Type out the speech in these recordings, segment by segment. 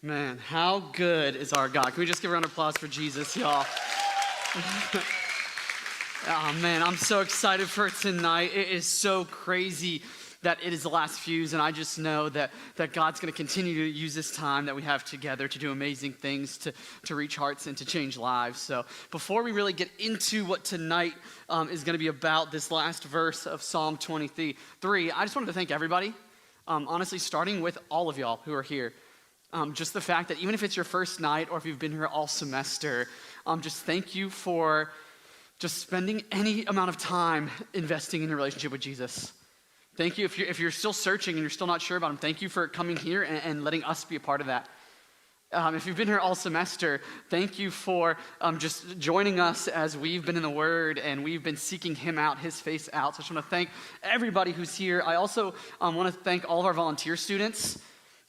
Man, how good is our God? Can we just give a round of applause for Jesus, y'all? Oh man, I'm so excited for tonight. It is so crazy that it is the last fuse, and I just know that God's going to continue to use this time that we have together to do amazing things, to reach hearts and to change lives. So before we really get into what tonight is going to be about, this last verse of Psalm 23, I just wanted to thank everybody, honestly, starting with all of y'all who are here. Just the fact that even if it's your first night or if you've been here all semester, just thank you for just spending any amount of time investing in your relationship with Jesus. Thank you. If you're still searching and you're still not sure about him, thank you for coming here and letting us be a part of that. If you've been here all semester, thank you for just joining us as we've been in the Word and we've been seeking him out, his face out. So I just want to thank everybody who's here. I also want to thank all of our volunteer students.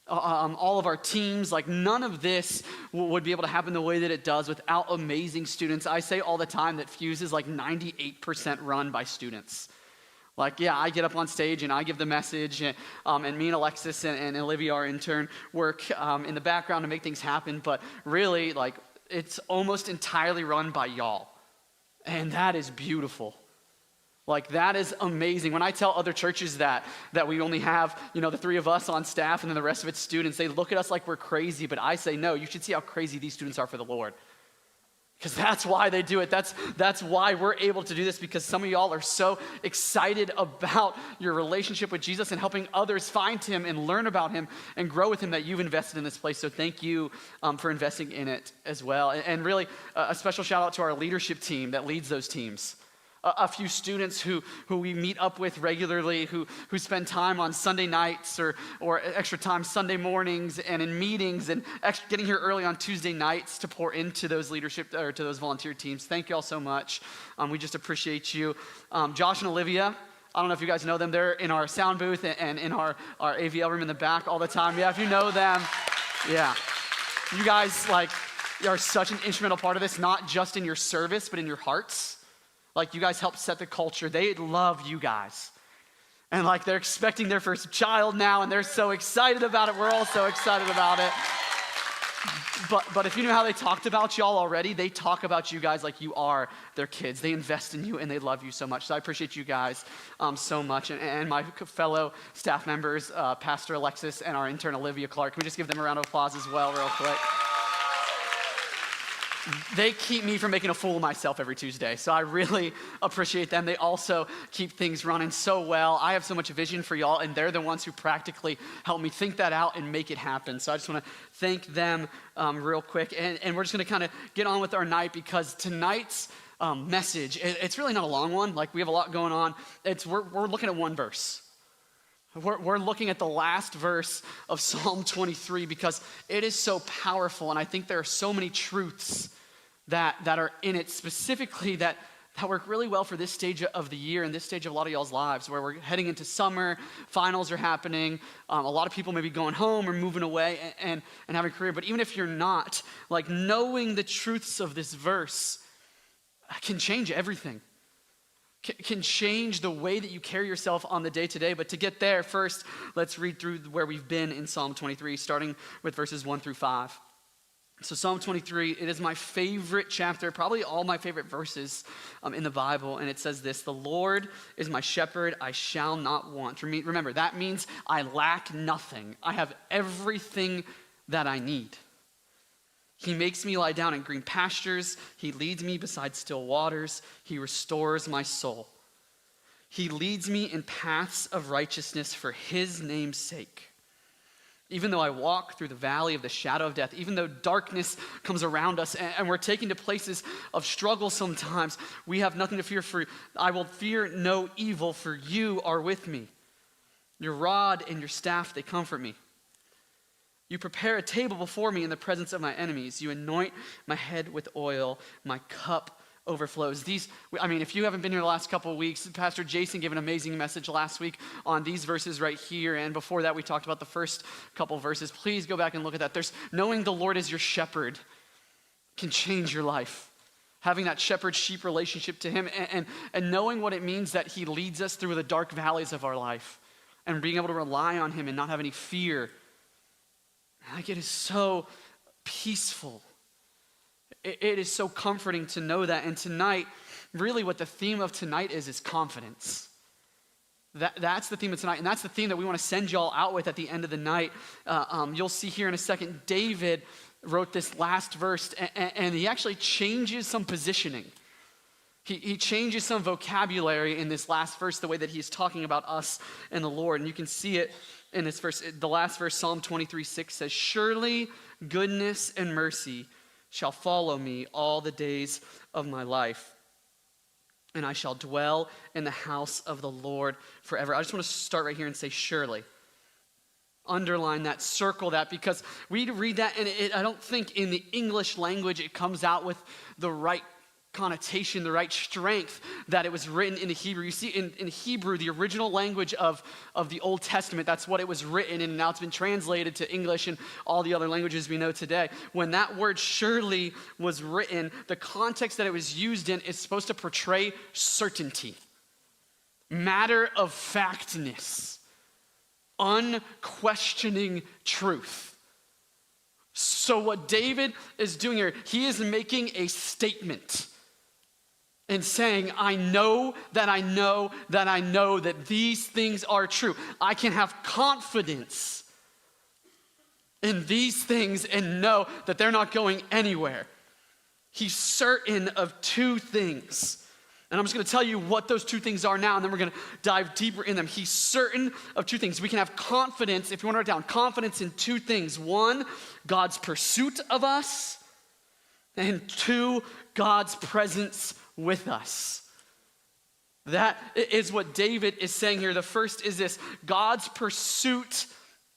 All of our teams, like none of this would be able to happen the way that it does without amazing students. I say all the time that Fuse is like 98% run by students. Like, yeah, I get up on stage and I give the message, and me and Alexis and Olivia, our intern, work in the background to make things happen, but really, like, it's almost entirely run by y'all, and that is beautiful. Like, that is amazing. When I tell other churches that we only have, the three of us on staff and then the rest of it's students, they look at us like we're crazy, but I say, no, you should see how crazy these students are for the Lord. Because that's why they do it. That's why we're able to do this, because some of y'all are so excited about your relationship with Jesus and helping others find him and learn about him and grow with him that you've invested in this place. So thank you for investing in it as well. And really, a special shout out to our leadership team that leads those teams. A few students who we meet up with regularly, who spend time on Sunday nights or extra time Sunday mornings and in meetings and getting here early on Tuesday nights to pour into those leadership or to those volunteer teams. Thank you all so much. We just appreciate you. Josh and Olivia, I don't know if you guys know them. They're in our sound booth and in our AVL room in the back all the time. Yeah, if you know them, yeah. You guys are such an instrumental part of this, not just in your service, but in your hearts. Like, you guys help set the culture. They love you guys. And they're expecting their first child now, and they're so excited about it. We're all so excited about it. But if you know how they talked about y'all already, they talk about you guys like you are their kids. They invest in you, and they love you so much. So I appreciate you guys so much. And my fellow staff members, Pastor Alexis and our intern Olivia Clark. Can we just give them a round of applause as well real quick? They keep me from making a fool of myself every Tuesday, so I really appreciate them. They also keep things running so well. I have so much vision for y'all, and they're the ones who practically help me think that out and make it happen. So I just want to thank them real quick, and we're just going to kind of get on with our night, because tonight's message, it's really not a long one. Like, we have a lot going on. We're looking at one verse. We're looking at the last verse of Psalm 23 because it is so powerful, and I think there are so many truths that are in it specifically that work really well for this stage of the year and this stage of a lot of y'all's lives, where we're heading into summer, finals are happening, a lot of people may be going home or moving away and having a career. But even if you're not, knowing the truths of this verse can change everything. Can change the way that you carry yourself on the day-to-day. But to get there, first, let's read through where we've been in Psalm 23, starting with verses 1 through 5. So Psalm 23, it is my favorite chapter, probably all my favorite verses in the Bible, and it says this: "The Lord is my shepherd, I shall not want." Remember, that means I lack nothing. I have everything that I need. He makes me lie down in green pastures. He leads me beside still waters. He restores my soul. He leads me in paths of righteousness for his name's sake. Even though I walk through the valley of the shadow of death, even though darkness comes around us and we're taken to places of struggle sometimes, we have nothing to fear, for I will fear no evil, for you are with me. Your rod and your staff, they comfort me. You prepare a table before me in the presence of my enemies. You anoint my head with oil. My cup overflows. If you haven't been here the last couple of weeks, Pastor Jason gave an amazing message last week on these verses right here. And before that, we talked about the first couple of verses. Please go back and look at that. Knowing the Lord as your shepherd can change your life. Having that shepherd-sheep relationship to him and knowing what it means that he leads us through the dark valleys of our life and being able to rely on him and not have any fear Like, it is so peaceful. It is so comforting to know that. And tonight, really what the theme of tonight is confidence. That's the theme of tonight, and that's the theme that we want to send y'all out with at the end of the night. You'll see here in a second, David wrote this last verse, and he actually changes some positioning. He changes some vocabulary in this last verse, the way that he's talking about us and the Lord. And you can see it in this verse. The last verse, Psalm 23:6 says, "Surely goodness and mercy shall follow me all the days of my life, and I shall dwell in the house of the Lord forever." I just want to start right here and say surely. Underline that, circle that, because we read that, and I don't think in the English language it comes out with the right connotation, the right strength that it was written into Hebrew. You see, in Hebrew, the original language of the Old Testament, that's what it was written in, and now it's been translated to English and all the other languages we know today. When that word surely was written, the context that it was used in is supposed to portray certainty, matter of factness, unquestioning truth. So what David is doing here, he is making a statement and saying, I know that these things are true. I can have confidence in these things and know that they're not going anywhere. He's certain of two things. And I'm just going to tell you what those two things are now, and then we're going to dive deeper in them. He's certain of two things. We can have confidence, if you want to write it down, confidence in two things. One, God's pursuit of us, and two, God's presence with us. That is what David is saying here. The first is this: God's pursuit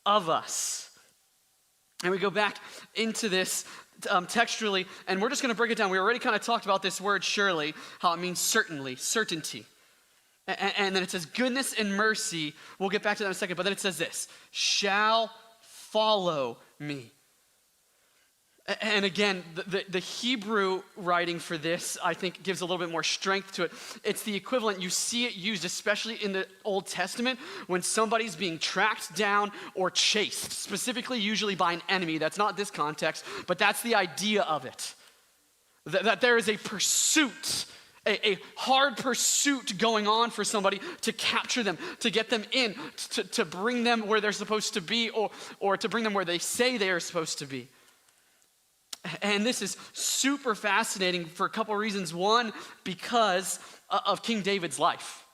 of us. And we go back into this textually, and we're just going to break it down. We already kind of talked about this word surely, how it means certainly, certainty. And then it says goodness and mercy. We'll get back to that in a second, but then it says this: shall follow me. And again, the Hebrew writing for this, I think, gives a little bit more strength to it. It's the equivalent. You see it used, especially in the Old Testament, when somebody's being tracked down or chased, specifically usually by an enemy. That's not this context, but that's the idea of it. That there is a pursuit, a hard pursuit going on for somebody to capture them, to get them in, to bring them where they're supposed to be, or to bring them where they say they are supposed to be. And this is super fascinating for a couple of reasons. One, because of King David's life.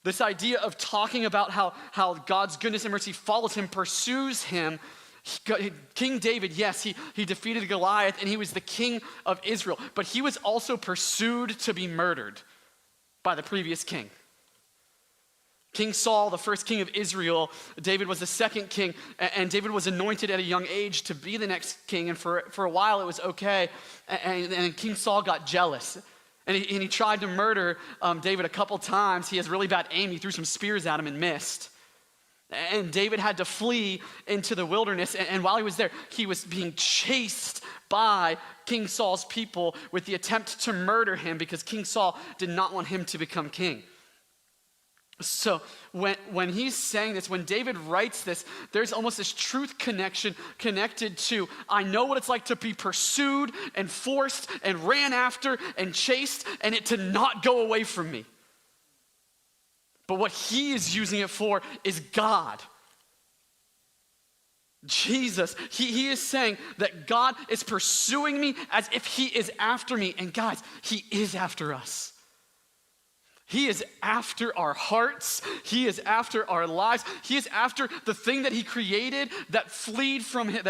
This idea of talking about how God's goodness and mercy follows him, pursues him. King David, yes, he defeated Goliath, and he was the king of Israel. But he was also pursued to be murdered by the previous king. King Saul, the first king of Israel, David was the second king, and David was anointed at a young age to be the next king, and for a while it was okay, and King Saul got jealous, and he tried to murder David a couple times. He has really bad aim. He threw some spears at him and missed, and David had to flee into the wilderness, and while he was there, he was being chased by King Saul's people with the attempt to murder him because King Saul did not want him to become king. So when he's saying this, when David writes this, there's almost this truth connection connected to, I know what it's like to be pursued and forced and ran after and chased, and it to not go away from me. But what he is using it for is God. Jesus, he is saying that God is pursuing me as if he is after me. And guys, he is after us. He is after our hearts. He is after our lives. He is after the thing that he created that fled from him,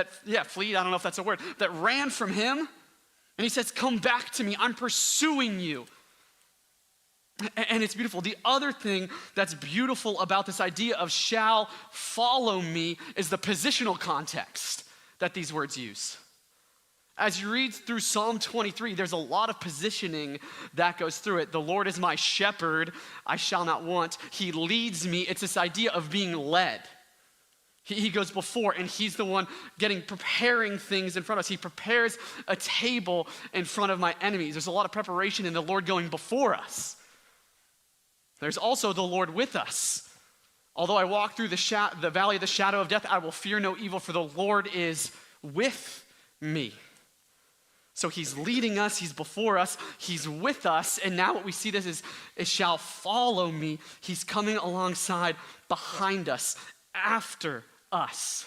fleed, I don't know if that's a word, that ran from him. And he says, come back to me. I'm pursuing you. And it's beautiful. The other thing that's beautiful about this idea of shall follow me is the positional context that these words use. As you read through Psalm 23, there's a lot of positioning that goes through it. The Lord is my shepherd, I shall not want. He leads me. It's this idea of being led. He goes before, and he's the one preparing things in front of us. He prepares a table in front of my enemies. There's a lot of preparation in the Lord going before us. There's also the Lord with us Although I walk through the valley of the shadow of death, I will fear no evil, for the Lord is with me. So he's leading us, he's before us, he's with us, and now what we see this is, it shall follow me. He's coming alongside behind us, after us.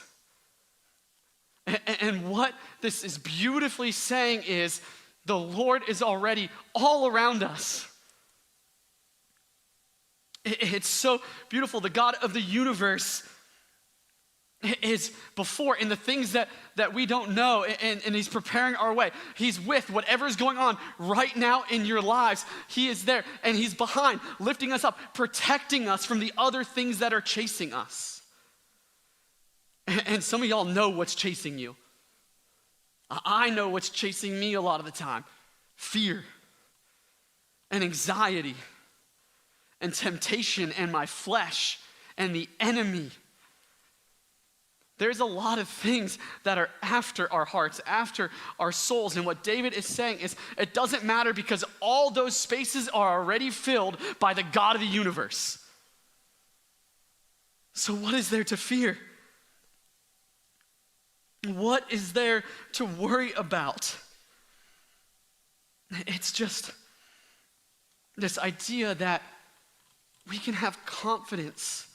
And what this is beautifully saying is, the Lord is already all around us. It's so beautiful. The God of the universe is before in the things that we don't know, and he's preparing our way. He's with whatever's going on right now in your lives. He is there, and he's behind, lifting us up, protecting us from the other things that are chasing us. And some of y'all know what's chasing you. I know what's chasing me a lot of the time. Fear and anxiety and temptation and my flesh and the enemy. There's a lot of things that are after our hearts, after our souls. And what David is saying is, it doesn't matter because all those spaces are already filled by the God of the universe. So what is there to fear? What is there to worry about? It's just this idea that we can have confidence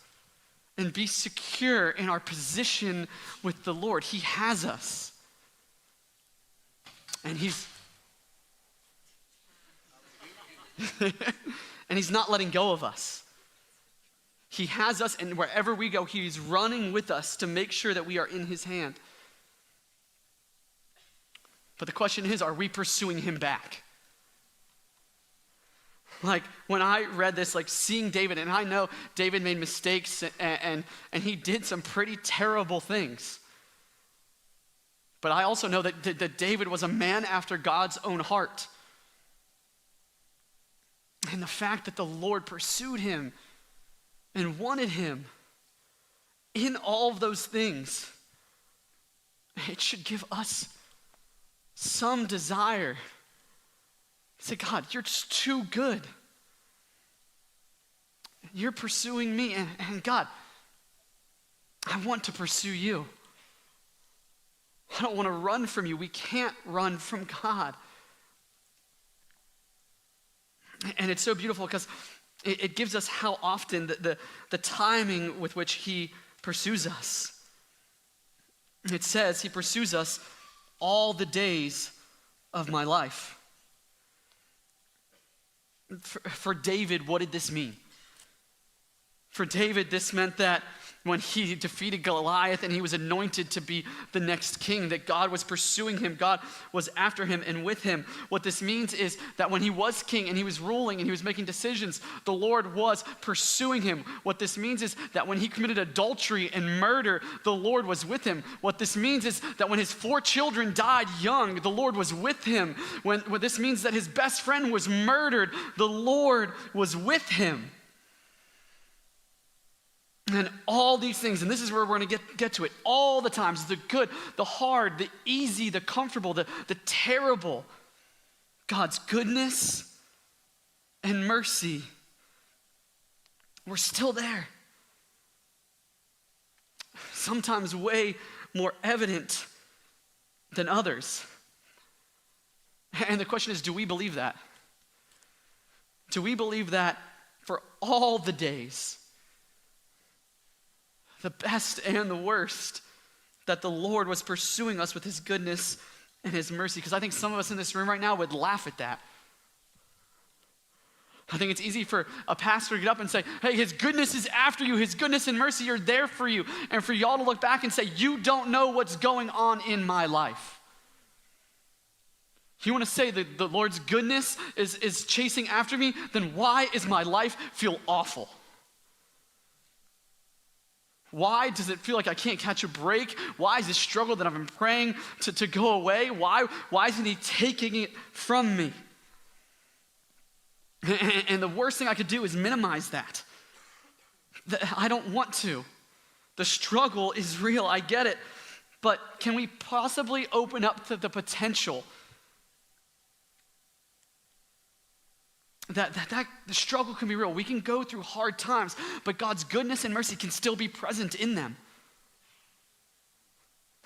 and be secure in our position with the Lord. He has us. And he's and he's not letting go of us. He has us, and wherever we go, he's running with us to make sure that we are in his hand. But the question is, are we pursuing him back? Like, when I read this, like seeing David, and I know David made mistakes and he did some pretty terrible things. But I also know that David was a man after God's own heart. And the fact that the Lord pursued him and wanted him in all of those things, it should give us some desire. Say, God, you're just too good. You're pursuing me, and God, I want to pursue you. I don't want to run from you. We can't run from God. And it's so beautiful because it gives us how often the timing with which he pursues us. It says he pursues us all the days of my life. For David, what did this mean? For David, this meant that when he defeated Goliath and he was anointed to be the next king, that God was pursuing him, God was after him and with him. What this means is that when he was king and he was ruling and he was making decisions, the Lord was pursuing him. What this means is that when he committed adultery and murder, the Lord was with him. What this means is that when his 4 children died young, the Lord was with him. What this means that his best friend was murdered, the Lord was with him. And all these things, and this is where we're going to get to it, all the times, the good, the hard, the easy, the comfortable, the terrible, God's goodness and mercy, we're still there. Sometimes way more evident than others. And the question is, do we believe that? Do we believe that for all the days, the best and the worst, that the Lord was pursuing us with his goodness and his mercy? Because I think some of us in this room right now would laugh at that. I think it's easy for a pastor to get up and say, hey, his goodness is after you, his goodness and mercy are there for you. And for y'all to look back and say, you don't know what's going on in my life. You want to say that the Lord's goodness is chasing after me? Then why is my life feel awful? Why does it feel like I can't catch a break? Why is this struggle that I've been praying to go away? Why isn't he taking it from me? And the worst thing I could do is minimize that. I don't want to. The struggle is real, I get it. But can we possibly open up to the potential that the struggle can be real. We can go through hard times, but God's goodness and mercy can still be present in them.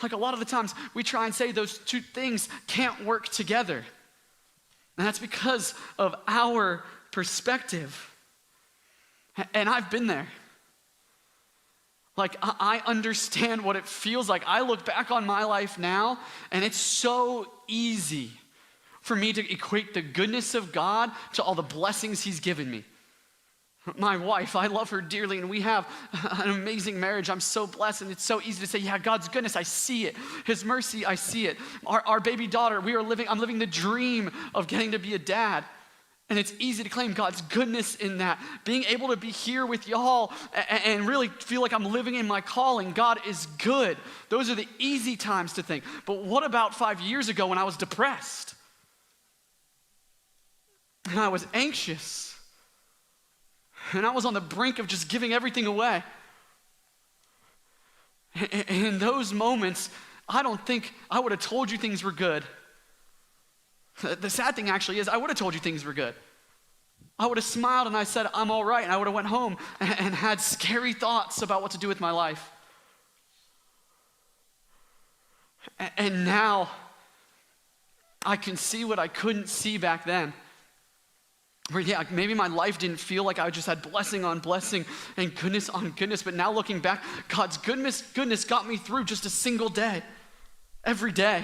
Like a lot of the times we try and say those two things can't work together. And that's because of our perspective. And I've been there. Like, I understand what it feels like. I look back on my life now, and it's so easy for me to equate the goodness of God to all the blessings he's given me. My wife, I love her dearly, and we have an amazing marriage. I'm so blessed, and it's so easy to say, yeah, God's goodness, I see it. His mercy, I see it. Our baby daughter, I'm living the dream of getting to be a dad. And it's easy to claim God's goodness in that. Being able to be here with y'all and really feel like I'm living in my calling. God is good. Those are the easy times to think. But what about 5 years ago when I was depressed? And I was anxious. And I was on the brink of just giving everything away. And in those moments, I don't think I would have told you things were good. The sad thing actually is I would have told you things were good. I would have smiled and I said, I'm all right. And I would have went home and had scary thoughts about what to do with my life. And now I can see what I couldn't see back then. Where, yeah, maybe my life didn't feel like I just had blessing on blessing and goodness on goodness. But now looking back, God's goodness got me through just a single day, every day.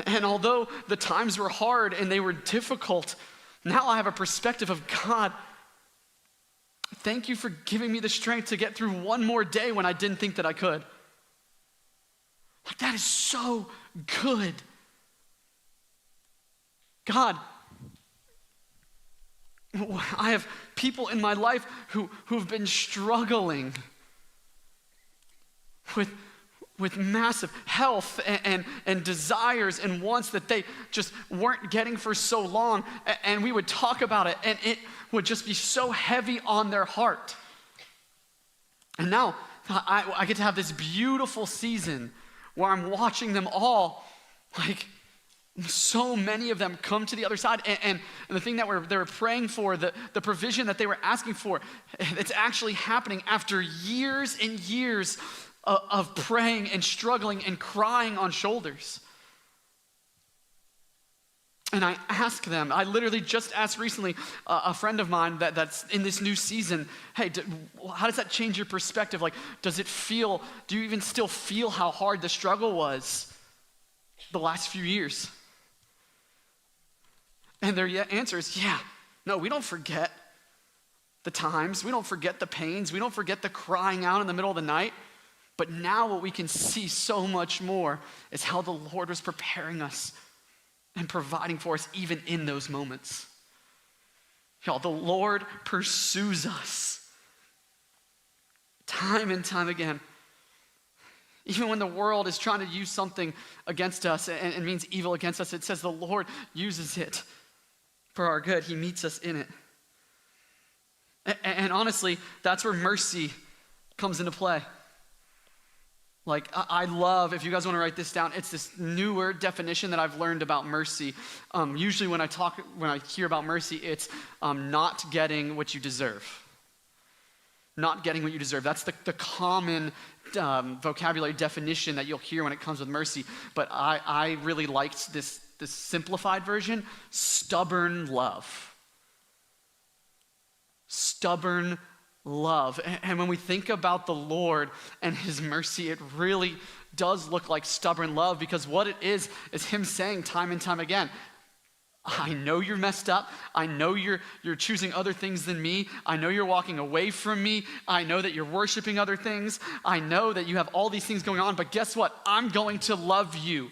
And although the times were hard and they were difficult, now I have a perspective of God. Thank you for giving me the strength to get through one more day when I didn't think that I could. Like, that is so good. God, I have people in my life who've been struggling with massive health and desires and wants that they just weren't getting for so long. And we would talk about it, and it would just be so heavy on their heart. And now I get to have this beautiful season where I'm watching them all, like, so many of them come to the other side. And the thing that they were praying for, the provision that they were asking for, it's actually happening after years and years of praying and struggling and crying on shoulders. And I ask them, I literally just asked recently a friend of mine that's in this new season, hey, how does that change your perspective? Like, do you even still feel how hard the struggle was the last few years? And their answer is, yeah, no, we don't forget the times. We don't forget the pains. We don't forget the crying out in the middle of the night. But now what we can see so much more is how the Lord was preparing us and providing for us even in those moments. Y'all, the Lord pursues us time and time again. Even when the world is trying to use something against us and means evil against us, it says the Lord uses it for our good. He meets us in it. And honestly, that's where mercy comes into play. Like, I love, if you guys want to write this down, it's this newer definition that I've learned about mercy. Usually when I hear about mercy, it's not getting what you deserve. Not getting what you deserve. That's the common vocabulary definition that you'll hear when it comes with mercy. But I really liked this simplified version, stubborn love. Stubborn love. And when we think about the Lord and his mercy, it really does look like stubborn love, because what it is him saying time and time again, I know you're messed up. I know you're choosing other things than me. I know you're walking away from me. I know that you're worshiping other things. I know that you have all these things going on, but guess what? I'm going to love you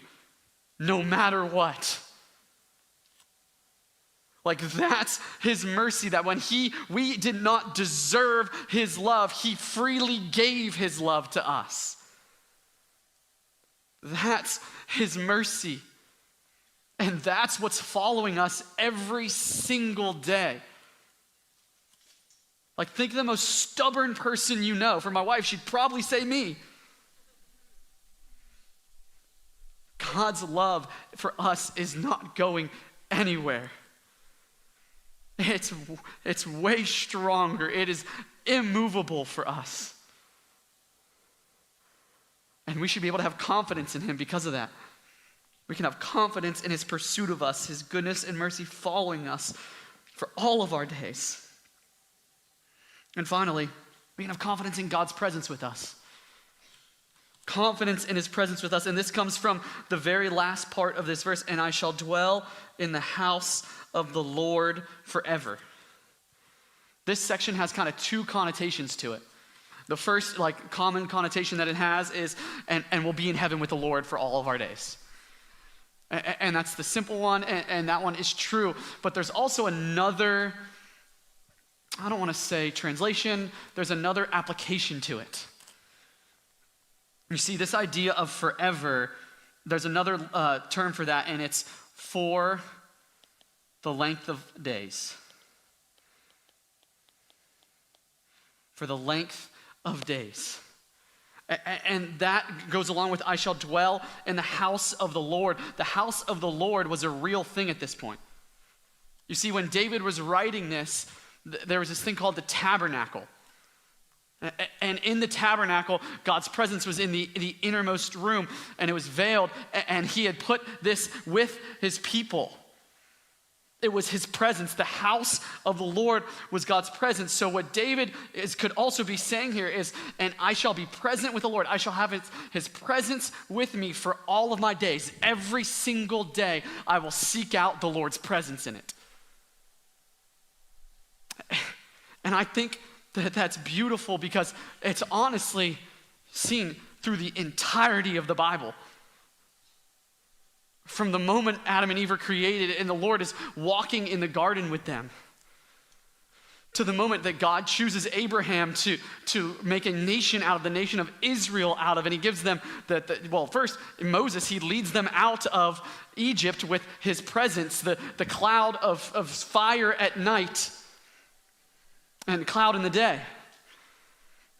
no matter what. Like, that's his mercy, that when we did not deserve his love, he freely gave his love to us. That's his mercy. And that's what's following us every single day. Like, think of the most stubborn person you know. For my wife, she'd probably say me. God's love for us is not going anywhere. It's way stronger. It is immovable for us. And we should be able to have confidence in him because of that. We can have confidence in his pursuit of us, his goodness and mercy following us for all of our days. And finally, we can have confidence in God's presence with us. Confidence in his presence with us. And this comes from the very last part of this verse, and I shall dwell in the house of the Lord forever. This section has kind of two connotations to it. The first common connotation that it has is, and we'll be in heaven with the Lord for all of our days. And that's the simple one, and that one is true. But there's also another, I don't want to say translation, there's another application to it. You see, this idea of forever, there's another term for that, and it's for the length of days. For the length of days. And that goes along with I shall dwell in the house of the Lord. The house of the Lord was a real thing at this point. You see, when David was writing this, there was this thing called the tabernacle. And in the tabernacle, God's presence was in the innermost room, and it was veiled, and he had put this with his people. It was his presence. The house of the Lord was God's presence. So what David could also be saying here is, and I shall be present with the Lord. I shall have his presence with me for all of my days. Every single day, I will seek out the Lord's presence in it. And I think that's beautiful because it's honestly seen through the entirety of the Bible. From the moment Adam and Eve are created and the Lord is walking in the garden with them, to the moment that God chooses Abraham to make a nation out of the nation of Israel out of, and he gives them first Moses, he leads them out of Egypt with his presence, the cloud of fire at night and cloud in the day.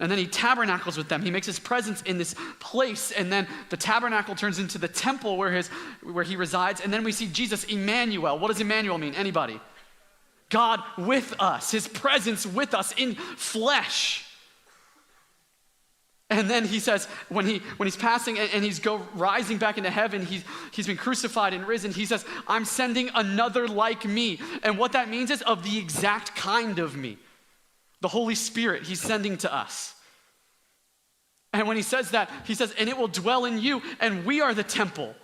And then he tabernacles with them. He makes his presence in this place. And then the tabernacle turns into the temple where he resides. And then we see Jesus, Emmanuel. What does Emmanuel mean? Anybody? God with us. His presence with us in flesh. And then he says, when he's passing and he's rising back into heaven, he's been crucified and risen. He says, I'm sending another like me. And what that means is of the exact kind of me. The Holy Spirit he's sending to us. And when he says that, he says, and it will dwell in you, and we are the temple.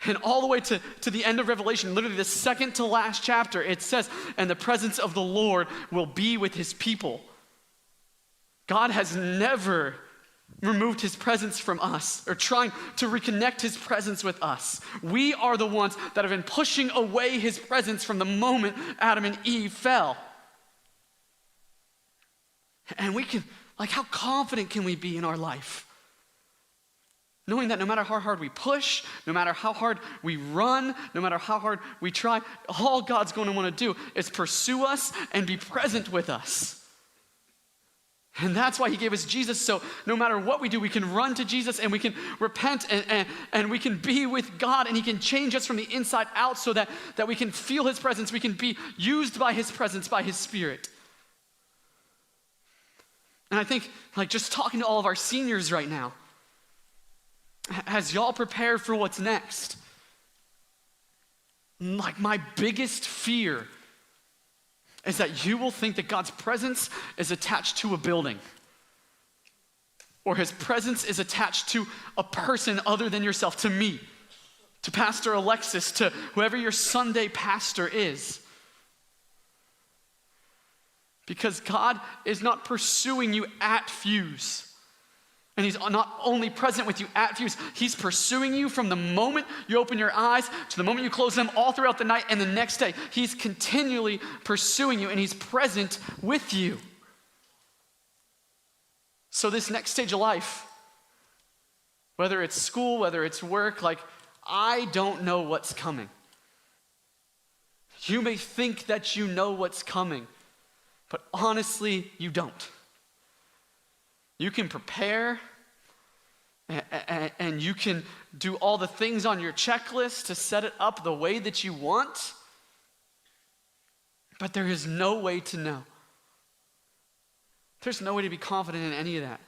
And all the way to the end of Revelation, literally the second to last chapter, it says, and the presence of the Lord will be with his people. God has never removed his presence from us or trying to reconnect his presence with us. We are the ones that have been pushing away his presence from the moment Adam and Eve fell. And we can, how confident can we be in our life? Knowing that no matter how hard we push, no matter how hard we run, no matter how hard we try, all God's going to want to do is pursue us and be present with us. And that's why he gave us Jesus, so no matter what we do, we can run to Jesus and we can repent and we can be with God, and he can change us from the inside out so that we can feel his presence, we can be used by his presence, by his Spirit. And I think, just talking to all of our seniors right now, as y'all prepare for what's next, my biggest fear is that you will think that God's presence is attached to a building, or his presence is attached to a person other than yourself, to me, to Pastor Alexis, to whoever your Sunday pastor is. Because God is not pursuing you at Fuse. And he's not only present with you at Fuse, he's pursuing you from the moment you open your eyes to the moment you close them, all throughout the night and the next day. He's continually pursuing you, and he's present with you. So this next stage of life, whether it's school, whether it's work, I don't know what's coming. You may think that you know what's coming, but honestly, you don't. You can prepare and you can do all the things on your checklist to set it up the way that you want. But there is no way to know. There's no way to be confident in any of that.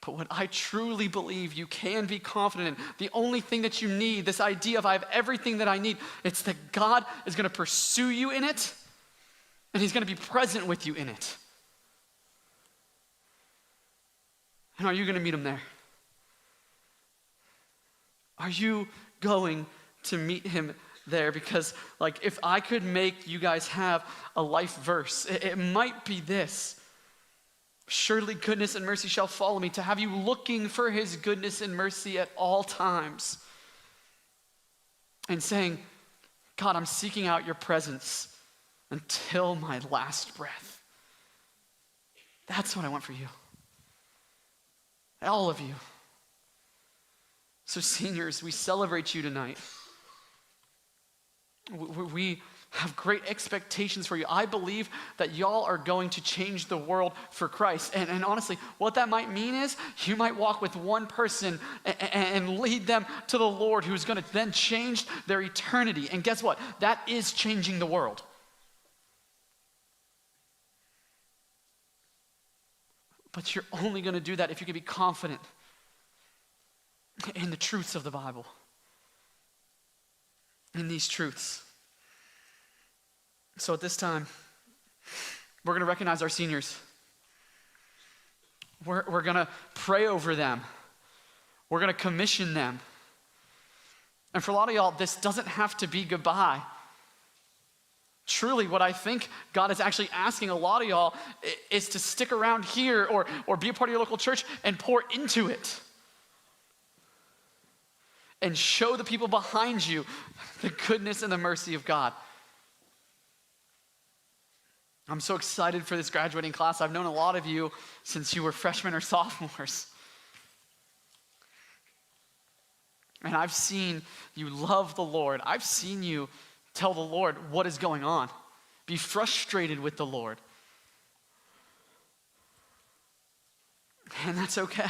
But what I truly believe you can be confident in, the only thing that you need, this idea of I have everything that I need, it's that God is going to pursue you in it, and he's going to be present with you in it. And are you going to meet him there? Are you going to meet him there? Because if I could make you guys have a life verse, it might be this. Surely goodness and mercy shall follow me, to have you looking for his goodness and mercy at all times. And saying, God, I'm seeking out your presence until my last breath. That's what I want for you. All of you. So seniors, we celebrate you tonight. We have great expectations for you. I believe that y'all are going to change the world for Christ. And honestly, what that might mean is you might walk with one person and lead them to the Lord, who's going to then change their eternity. And guess what? That is changing the world. But you're only going to do that if you can be confident in the truths of the Bible, in these truths. So at this time, we're going to recognize our seniors. We're going to pray over them. We're going to commission them. And for a lot of y'all, this doesn't have to be goodbye. Truly, what I think God is actually asking a lot of y'all is to stick around here or be a part of your local church and pour into it. And show the people behind you the goodness and the mercy of God. I'm so excited for this graduating class. I've known a lot of you since you were freshmen or sophomores. And I've seen you love the Lord. I've seen you tell the Lord what is going on. Be frustrated with the Lord. And that's okay.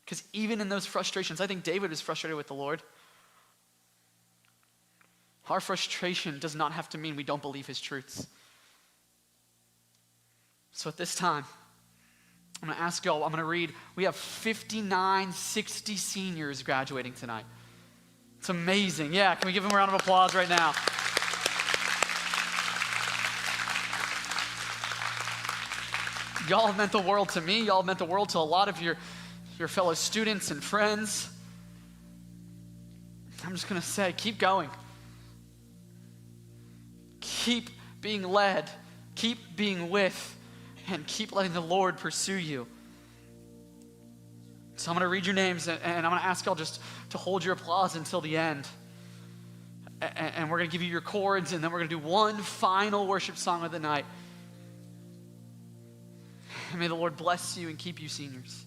Because even in those frustrations, I think David was frustrated with the Lord. Our frustration does not have to mean we don't believe his truths. So at this time, I'm going to ask y'all, I'm going to read, we have 59, 60 seniors graduating tonight. It's amazing. Yeah, can we give them a round of applause right now? Y'all have meant the world to me. Y'all have meant the world to a lot of your fellow students and friends. I'm just going to say, keep going. Keep being led. Keep being with. And keep letting the Lord pursue you. So I'm going to read your names, and I'm going to ask y'all just to hold your applause until the end. And we're going to give you your chords, and then we're going to do one final worship song of the night. And may the Lord bless you and keep you, seniors.